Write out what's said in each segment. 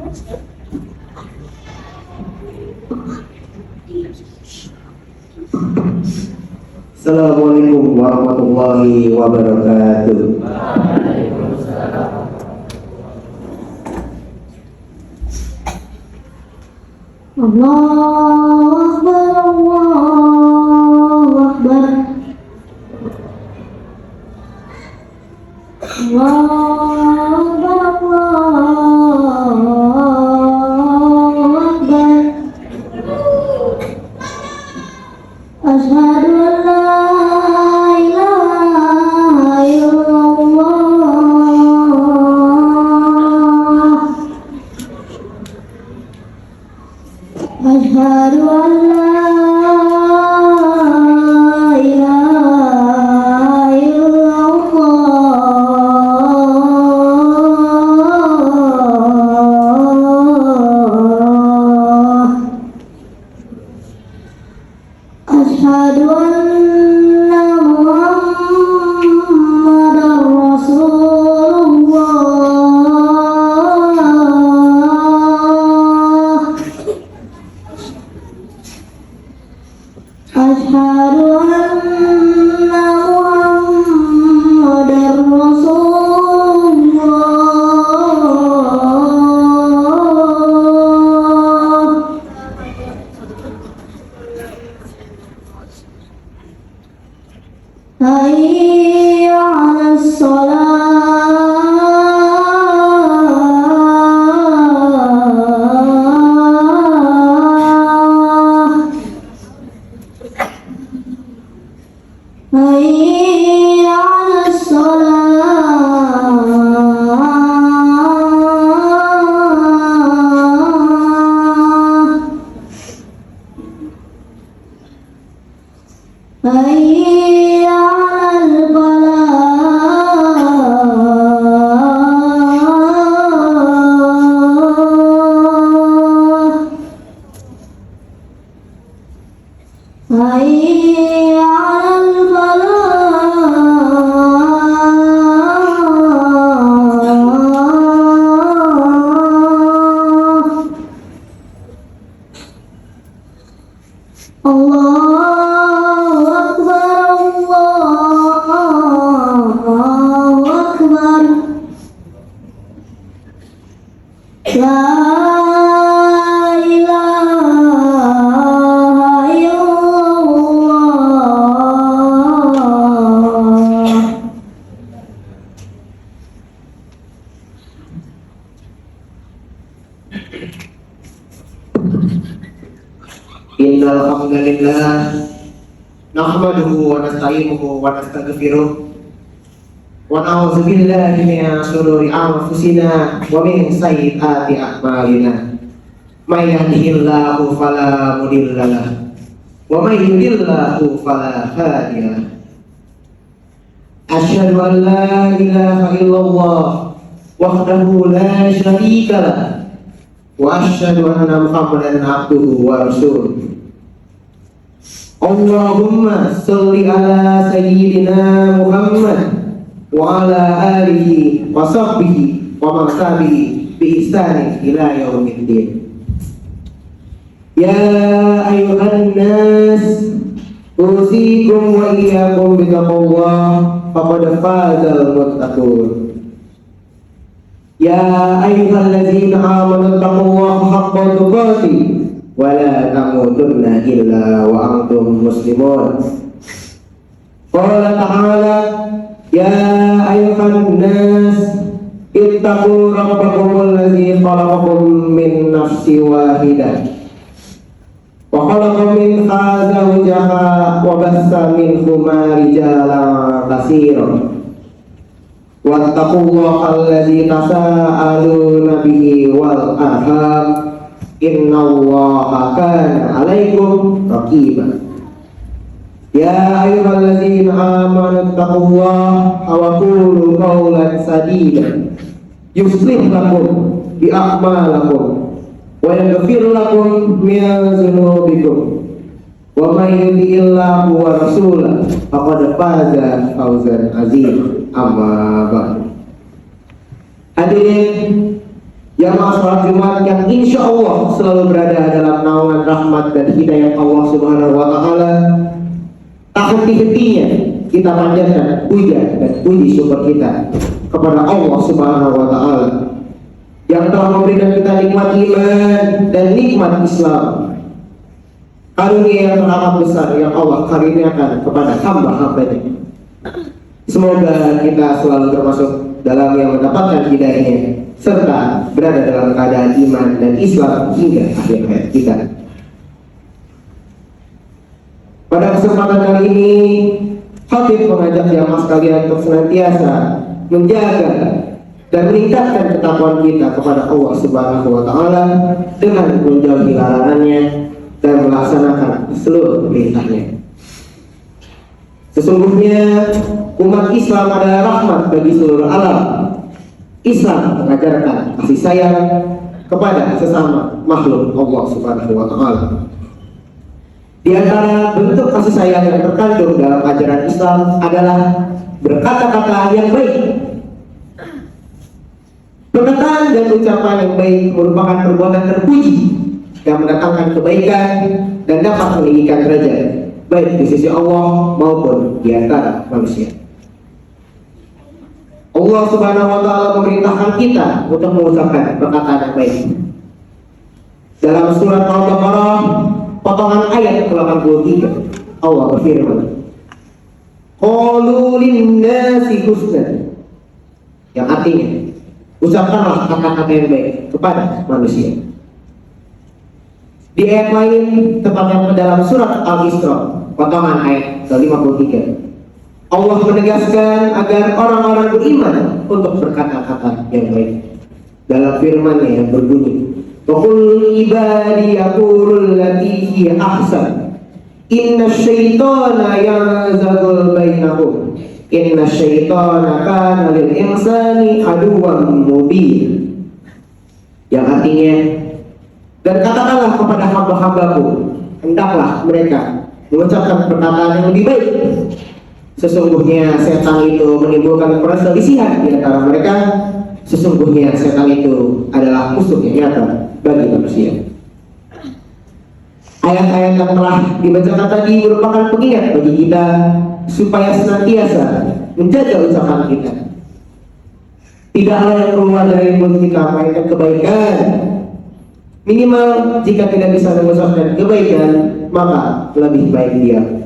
Assalamualaikum warahmatullahi wabarakatuh. Allahu Akbar, Allahu Akbar, Allahu Akbar, Allahu Akbar. Asyhadu an la ilaha illallah. Asyhadu an la ilaha illallah. Asyhadu anna Muhammadar Rasulullah. Asyhadu anna Muhammadar Rasulullah. Hayya 'alas shalah. Hayya 'alas shalah. Hayya 'alal falah. Hayya 'alal falah. Allahu Akbar, Allahu Akbar. La ilaha illallah. Innal hamdalillah nahmaduhu wa nasta'inuhu wa nastaghfiruh wa na'udzu billahi min shururi anfusina wa min sayyiati a'malina. May yahdihillahu fala mudilla lahu wa may yudlilhu fala hadiya lahu. Asyhadu an la ilaha illallah wahdahu la syarika lahu wa asyhadu anna Muhammadan abduhu wa rasuluh. Allahumma sholli ala sayyidina Muhammad wa ala alihi wa sahbihi wa man tabi'i bi ihsanin ila yaumiddin. Ya ayyuhan nas usikum wa iyyakum bi taqwallah faqad fazal muttaqun. Ya ayyuhalladzina amanu taqullaha haqqa tuqatih wa la tamutunna illa wa antum muslimun. Qala ta'ala ya ayyuhan nas ittaqu rabbakumul ladzi khalaqakum min nafsin wahidah wa khalaqa minha zawjaha wa bassa minhuma rijalan katsiran wattaqullaha alladzi tasaaluna bihi wal arham innallaha kana 'alaikum raqiba. Ya ayyuhalladzina amanu taqullaha wa qulu qawlan sadida yuslih lakum bi a'malikum wa yaghfir lakum min dzunubikum wa may yuti'illahu wa rasulahu faqad faza fawzan azim. Amma ba'du. Hadirin Jamaah sholat Jumat yang insya Allah selalu berada dalam naungan rahmat dan hidayah Allah Subhanahu wa Ta'ala. Tak henti-hentinya kita panjatkan puja dan puji syukur kita kepada Allah Subhanahu wa Ta'ala yang telah memberikan kita nikmat iman dan nikmat Islam. Karunia yang teramat besar yang Allah karuniakan kepada hamba-hambanya. Semoga kita selalu termasuk dalam yang mendapatkan hidayahnya serta berada dalam keadaan iman dan Islam hingga akhir hayat kita. Pada kesempatan kali ini, khatib mengajak jamaah sekalian untuk senantiasa menjaga dan meningkatkan ketakwaan kita kepada Allah Subhanahu wa Ta'ala dengan menjauhi larangannya dan melaksanakan seluruh perintahnya. Sesungguhnya umat Islam adalah rahmat bagi seluruh alam. Islam mengajarkan kasih sayang kepada sesama makhluk Allah Subhanahu wa Ta'ala. Di antara bentuk kasih sayang yang terkandung dalam ajaran Islam adalah berkata-kata yang baik. Perkataan dan ucapan yang baik merupakan perbuatan terpuji yang mendatangkan kebaikan dan dapat meninggikan derajat baik di sisi Allah maupun di antara manusia. Allah Subhanahu wa Ta'ala memerintahkan kita untuk mengucapkan perkataan yang baik. Dalam surat Al-Baqarah potongan ayat 83 Allah berfirman, qalu lin-nasi husnan, yang artinya ucapkanlah kata-kata yang baik kepada manusia. Di ayat lain tepatnya dalam surat Al-Isra potongan ayat ke-53 Allah menegaskan agar orang-orang beriman untuk berkata-kata yang baik. Dalam firman-Nya yang berbunyi, "Qul ibadi yaqulul lati hiya ahsan. Innasyaitana yanzaghul bainahum. Innasyaitana kana lil insani aduwwan mubin." Yang artinya, dan katakanlah kepada hamba-hambaku, hendaklah mereka mengucapkan perkataan yang lebih baik. Sesungguhnya setan itu menimbulkan perselisihan di antara mereka. Sesungguhnya setan itu adalah musuh yang nyata bagi manusia. Ayat-ayat yang telah dibacakan tadi merupakan pengingat bagi kita supaya senantiasa menjaga ucapan kita. Tidaklah yang keluar dari mulut kita melainkan kebaikan. Minimal jika tidak bisa mengucapkan kebaikan, maka lebih baik diam.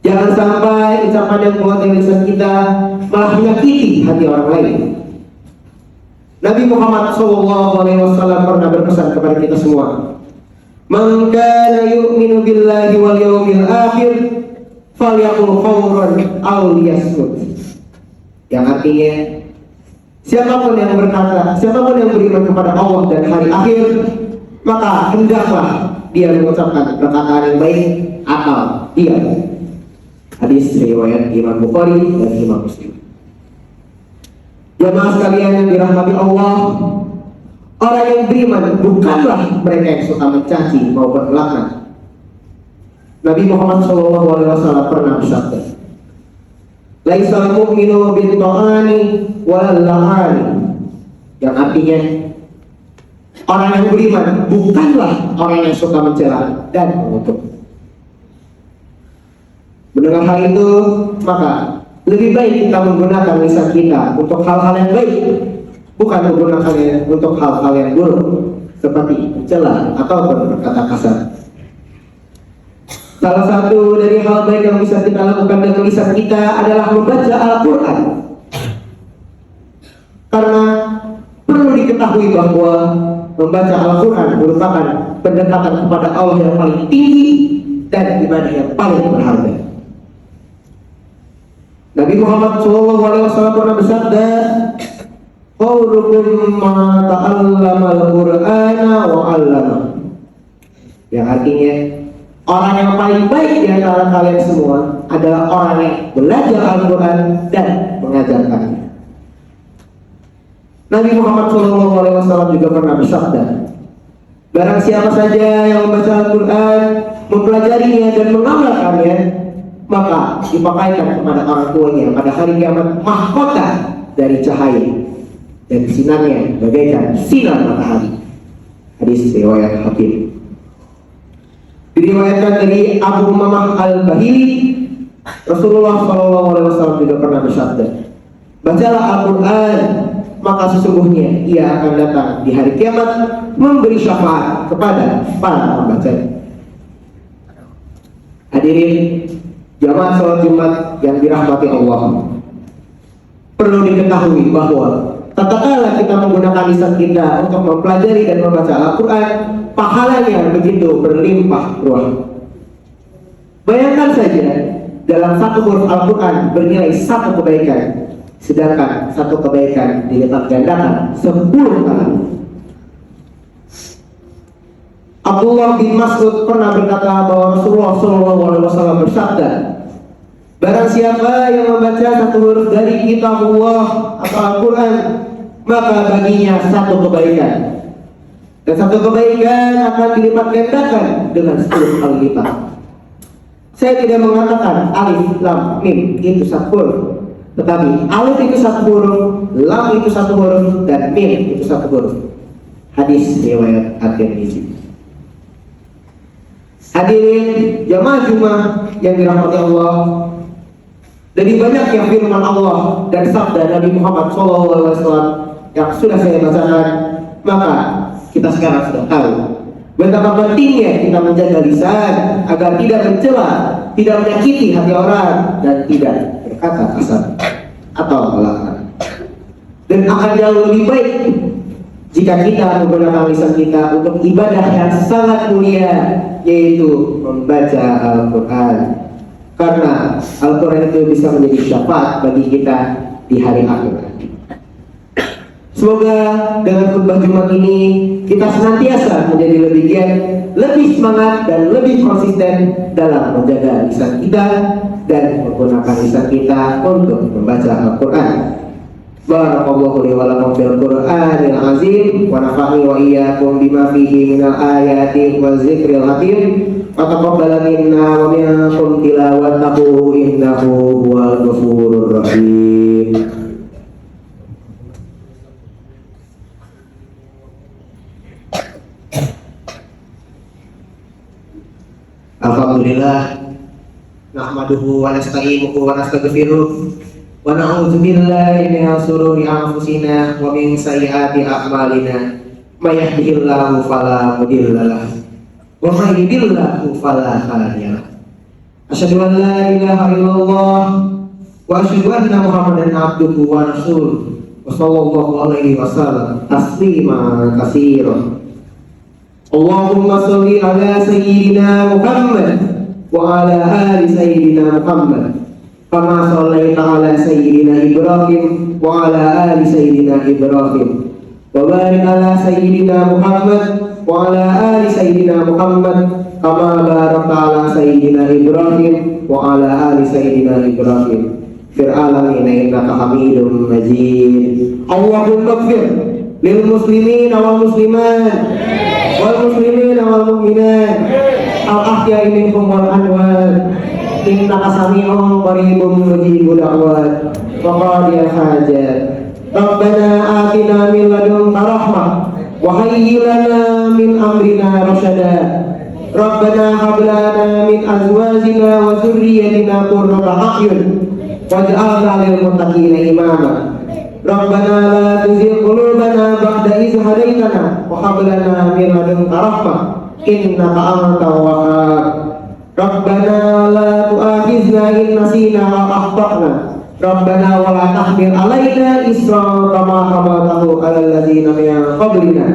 Jangan sampai ucapan yang keluar dari lisan kita malah menyakiti hati orang lain. Nabi Muhammad SAW pernah berpesan kepada kita semua, "Man kana yu'minu billahi wal yawmil akhir falyaqul khairan aw liyasmut." Yang artinya, siapapun yang berkata, siapapun yang beriman kepada Allah dan hari akhir, maka hendaklah dia mengucapkan perkataan yang baik atau diam. Hadis riwayat Imam Bukhari dan Imam Muslim. Jamaah sekalian yang dirahmati Allah, orang yang beriman bukanlah mereka yang suka mencaci maupun melaknat. Nabi Muhammad SAW pernah bersabda, "Laisal mu'minu bil ta'ani wal la'ani." Yang artinya, orang yang beriman bukanlah orang yang suka mencela dan mengutuk. Mendengar hal itu, maka lebih baik kita menggunakan lisan kita untuk hal-hal yang baik, bukan menggunakannya untuk hal-hal yang buruk seperti mencela ataupun berkata kasar. Salah satu dari hal baik yang bisa kita lakukan dengan lisan kita adalah membaca Al-Quran. Karena perlu diketahui bahwa membaca Al-Quran merupakan pendekatan kepada Allah yang paling tinggi dan ibadah yang paling berharga. Nabi Muhammad SAW pernah bersabda, "Khairukum ma ta'allama al-Qur'ana wa 'allama." Yang artinya, orang yang paling baik di antara kalian semua adalah orang yang belajar Al-Quran dan mengajarkannya. Nabi Muhammad SAW juga pernah bersabda, "Barang siapa saja yang membaca Al-Quran, mempelajarinya dan mengamalkannya, maka dipakaikan kepada orang tuanya pada hari kiamat mahkota dari cahaya, dan sinarnya bagaikan sinar matahari. Hadis riwayat Hakim. Diriwayatkan dari Abu Umamah Al-Bahili, Rasulullah SAW juga pernah bersabda, bacalah Al-Quran, maka sesungguhnya ia akan datang di hari kiamat memberi syafaat kepada para pembacanya. Hadirin jamaah sholat Jumat yang dirahmati Allah, perlu diketahui bahwa tatkala kita menggunakan lisan kita untuk mempelajari dan membaca Al-Quran, pahalanya begitu berlimpah ruah. Bayangkan saja, dalam satu huruf Al-Quran bernilai satu kebaikan, sedangkan satu kebaikan dilipat gandakan 10 kali. Abdullah bin Mas'ud pernah berkata bahwa Rasulullah SAW bersabda, barang siapa yang membaca satu huruf dari kitab Allah atau Al-Quran, maka baginya satu kebaikan, dan satu kebaikan akan dilipat gandakan dengan 10 kali lipat. Saya tidak mengatakan alif, lam, mim itu satu huruf, tetapi alif itu satu huruf, lam itu satu huruf, dan mim itu satu huruf. Hadis riwayat At-Tirmidzi. Hadirin jamaah Jumat yang dirahmati Allah, dari banyak yang firman Allah dan sabda Nabi Muhammad SAW yang sudah saya bacakan, maka kita sekarang sudah tahu betapa pentingnya kita menjaga lisan agar tidak mencela, tidak menyakiti hati orang, dan tidak berkata kasar atau melanggar. Dan akan jauh lebih baik jika kita menggunakan lisan kita untuk ibadah yang sangat mulia, yaitu membaca Al-Quran. Karena Al-Quran itu bisa menjadi syafaat bagi kita di hari akhirat. Semoga dengan khutbah Jumat ini kita senantiasa menjadi lebih giat, lebih semangat, dan lebih konsisten dalam menjaga lisan kita dan menggunakan lisan kita untuk membaca Al-Quran. Barakallahu li wa lakum fil Qur'anil azim wa nafa'ni wa iyyakum bima fihi minal ayati wa dzikril hakim wa taqabbal minna wa minkum tilawatahu innahu huwal ghafurur rahim. Alhamdulillah nahmaduhu wa nasta'inuhu wa nastaghfiruh wa na'udzu billahi min shururi anfusina wa min sayyiati a'malina may yahdihillahu fala mudilla lahu wa may yudlilhu fala hadiya lahu. Asyhadu an la ilaha illallah wa asyhadu anna Muhammadan abduhu wa rasuluh wa sallallahu alaihi wasallam tasliman katsiran. Allahumma sholli ala sayyidina Muhammad wa ala ali sayyidina Muhammad kama shallaita ala sayyidina Ibrahim wa ala ali sayyidina Ibrahim wa barik ala sayyidina Muhammad wa ala ali sayyidina Muhammad kama barakta ala sayyidina Ibrahim wa ala ali sayyidina Ibrahim fil alamin innaka Hamidum Majid. Allahumma ighfir lil muslimin wal muslimat wal muslimin wal mu'minat al ahya'i minhum wal amwat innaka sami'un qaribun mujibud da'wat wa qadiyal hajat. Rabbana atina min ladunka rahmah wa hayyi lana min amrina rasyada. Rabbana hab lana min azwajina wa dhurriyyatina qurrata a'yun waj'alna lil muttaqina imama. Rabbana la tuzigh qulubana ba'da idh hadaytana wa hab lana min ladunka rahmah innaka antal wahhab. Rabbana la tu'akhizna in nasina wa akhtana. Rabbana wa la tahmil alaina isra kama hamaltahu 'alal ladzina min qablina.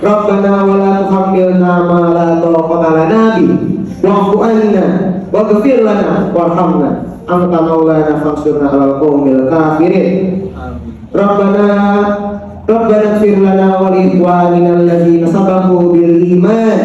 Rabbana wa la tuhammilna ma la taqata lana bihi wa'fu 'anna waghfir lana warhamna anta maulana fansurna 'alal qaumil kafirin. Rabbana ighfir lana wa li ikhwanina alladzina sabaqu bil iman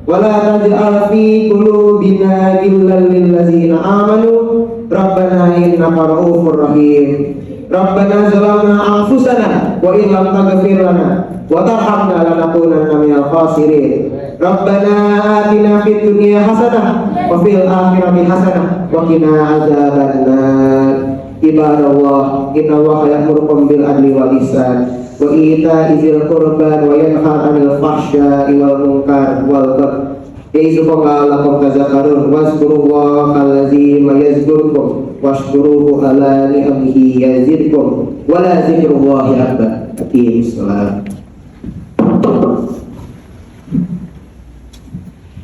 wa la taj'al fi qulubina ghillan lil ladzina amanu rabbana innaka ra'ufur rahim. Rabbana zalamna anfusana wa in lam taghfir lana wa tarhamna lanakunanna minal khasirin. Rabbana atina fid dunya hasanah wa fil akhirati hasanah wa qina adzabannar. Ibadallah, inna Allah ya'murukum bil adli wal ihsan wa ita'i dzil qurba wa yanha 'anil fahsya'i wal munkar wal baghi ya'izukum la'allakum tadhakkarun wazkurullaha allazima yazkurkum washkuruhu ala ni'amihi yazidkum wa la dzikrullahi akbar. Aqimus shalah.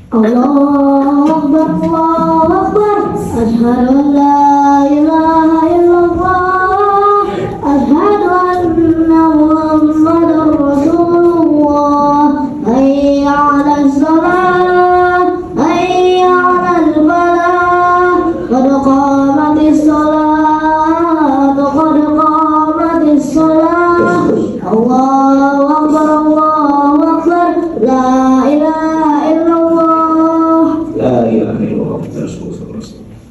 Allahu Akbar, Allahu Akbar. Asyhadu an la